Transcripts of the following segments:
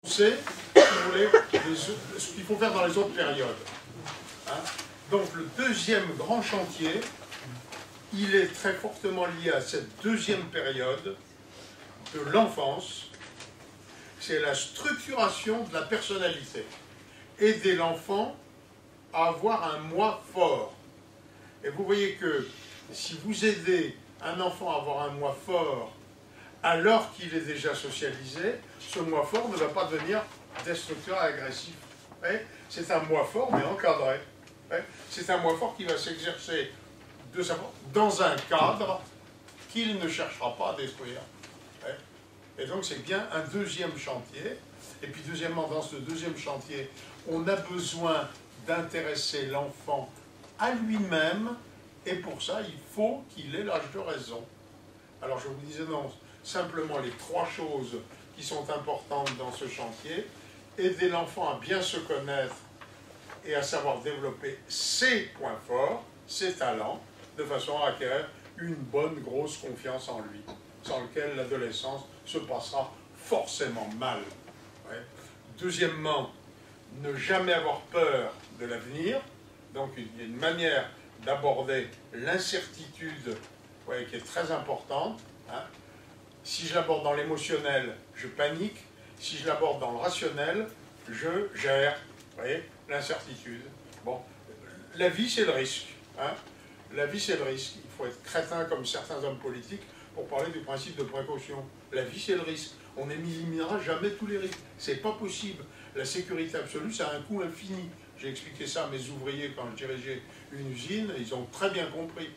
C'est, si vous voulez, ce qu'il faut faire dans les autres périodes. Hein? Donc le deuxième grand chantier, il est très fortement lié à cette deuxième période de l'enfance. C'est la structuration de la personnalité. Aider l'enfant à avoir un moi fort. Et vous voyez que si vous aidez un enfant à avoir un moi fort alors qu'il est déjà socialisé, ce moi fort ne va pas devenir destructeur et agressif. C'est un moi fort mais encadré. C'est un moi fort qui va s'exercer dans un cadre qu'il ne cherchera pas à détruire. Et donc c'est bien un deuxième chantier. Et puis deuxièmement, dans ce deuxième chantier, on a besoin d'intéresser l'enfant à lui-même, et pour ça, il faut qu'il ait l'âge de raison. Alors je vous disais non, simplement les trois choses qui sont importantes dans ce chantier: aider l'enfant à bien se connaître et à savoir développer ses points forts, ses talents, de façon à acquérir une bonne grosse confiance en lui, sans lequel l'adolescence se passera forcément mal. Deuxièmement, ne jamais avoir peur de l'avenir. Donc il y a une manière d'aborder l'incertitude qui est très importante. Si je l'aborde dans l'émotionnel, je panique. Si je l'aborde dans le rationnel, je gère l'incertitude. Bon, la vie c'est le risque. La vie c'est le risque. Il faut être crétin comme certains hommes politiques pour parler du principe de précaution. La vie c'est le risque. On n'éliminera jamais tous les risques. C'est pas possible. La sécurité absolue, ça a un coût infini. J'ai expliqué ça à mes ouvriers quand je dirigeais une usine, ils ont très bien compris.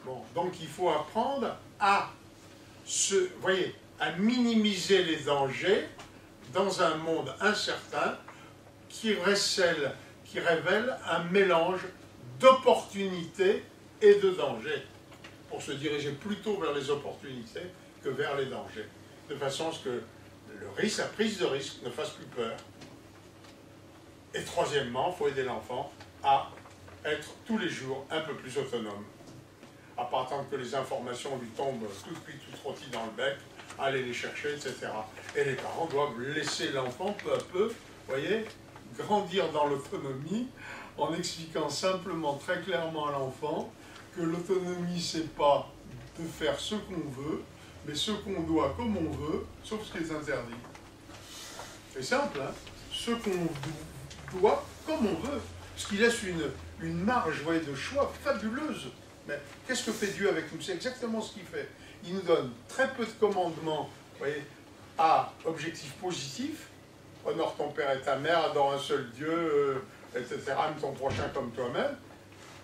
Bon, donc il faut apprendre à à minimiser les dangers dans un monde incertain qui révèle un mélange d'opportunités et de dangers, pour se diriger plutôt vers les opportunités que vers les dangers, de façon à ce que la prise de risque ne fasse plus peur. Et troisièmement, il faut aider l'enfant à être tous les jours un peu plus autonome, à pas attendre que les informations lui tombent tout cuit, tout rôti dans le bec, aller les chercher, etc. Et les parents doivent laisser l'enfant peu à peu, grandir dans l'autonomie, en expliquant simplement, très clairement à l'enfant que l'autonomie, c'est pas de faire ce qu'on veut, mais ce qu'on doit comme on veut, sauf ce qui est interdit. C'est simple, hein? Ce qu'on doit comme on veut, ce qui laisse une marge de choix fabuleuse. Mais qu'est-ce que fait Dieu avec nous? C'est exactement ce qu'il fait. Il nous donne très peu de commandements à objectif positif. Honore ton père et ta mère, adore un seul Dieu, etc. Aime ton prochain comme toi-même.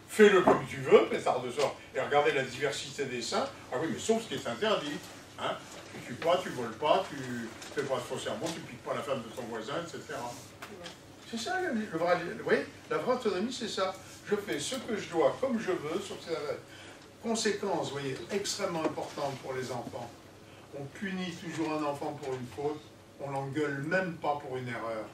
Fais-le comme tu veux, pétard de sort. Et regardez la diversité des saints. Ah oui, mais sauf ce qui est interdit. Tu ne tues pas, tu ne voles pas, tu ne fais pas de faux serment, tu ne piques pas la femme de ton voisin, etc. C'est ça, vous voyez, la vraie autonomie, c'est ça. Je fais ce que je dois, comme je veux, sur ces conséquences, vous voyez, extrêmement importantes pour les enfants. On punit toujours un enfant pour une faute, on l'engueule même pas pour une erreur.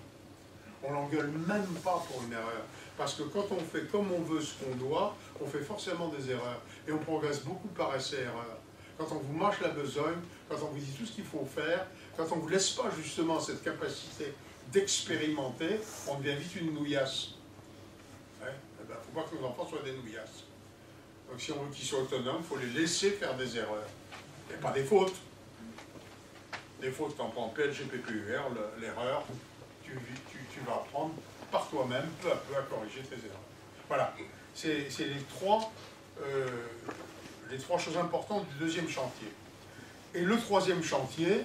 On l'engueule même pas pour une erreur. Parce que quand on fait comme on veut ce qu'on doit, on fait forcément des erreurs. Et on progresse beaucoup par essai-erreur. Quand on vous marche la besogne, quand on vous dit tout ce qu'il faut faire, quand on ne vous laisse pas justement cette capacité d'expérimenter, on devient vite une nouillasse. Il ne faut pas que nos enfants soient des nouillasses. Donc si on veut qu'ils soient autonomes, il faut les laisser faire des erreurs. Et pas des fautes. Des fautes, quand on prend PLGPPUR, l'erreur, tu vas apprendre par toi-même, peu à peu, à corriger tes erreurs. Voilà. C'est les trois choses importantes du deuxième chantier. Et le troisième chantier,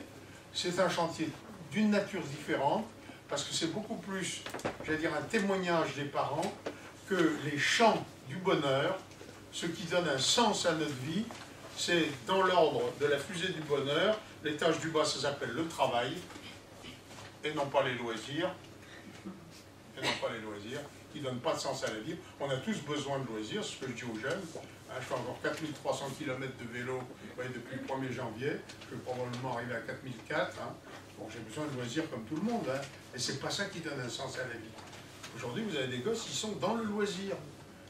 c'est un chantier d'une nature différente, parce que c'est beaucoup plus, j'allais dire, un témoignage des parents que les chants du bonheur. Ce qui donne un sens à notre vie, c'est dans l'ordre de la fusée du bonheur. L'étage du bas, ça s'appelle le travail, et non pas les loisirs. Qui ne donnent pas de sens à la vie. On a tous besoin de loisirs, c'est ce que je dis aux jeunes. Je fais encore 4300 km de vélo depuis le 1er janvier. Je vais probablement arriver à 4004. Bon, j'ai besoin de loisirs comme tout le monde. Et c'est pas ça qui donne un sens à la vie. Aujourd'hui, vous avez des gosses qui sont dans le loisir.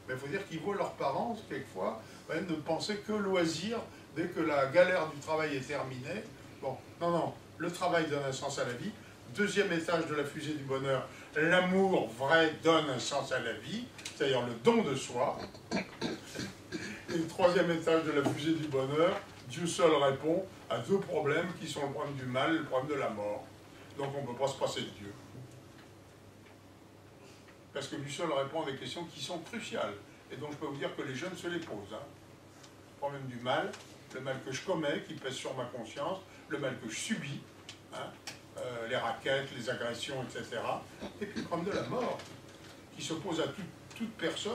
Mais il faut dire qu'ils voient leurs parents, quelquefois, ne penser que loisir dès que la galère du travail est terminée. Bon, non, le travail donne un sens à la vie. Deuxième étage de la fusée du bonheur, l'amour vrai donne un sens à la vie, c'est-à-dire le don de soi. Et le troisième étage de la fusée du bonheur, Dieu seul répond à deux problèmes qui sont le problème du mal et le problème de la mort. Donc on ne peut pas se passer de Dieu. Parce que lui seul répond à des questions qui sont cruciales. Et donc je peux vous dire que les jeunes se les posent. Hein. Le problème du mal, le mal que je commets, qui pèse sur ma conscience, le mal que je subis, hein, les raquettes, les agressions, etc. Et puis le problème de la mort, qui s'oppose à toute personne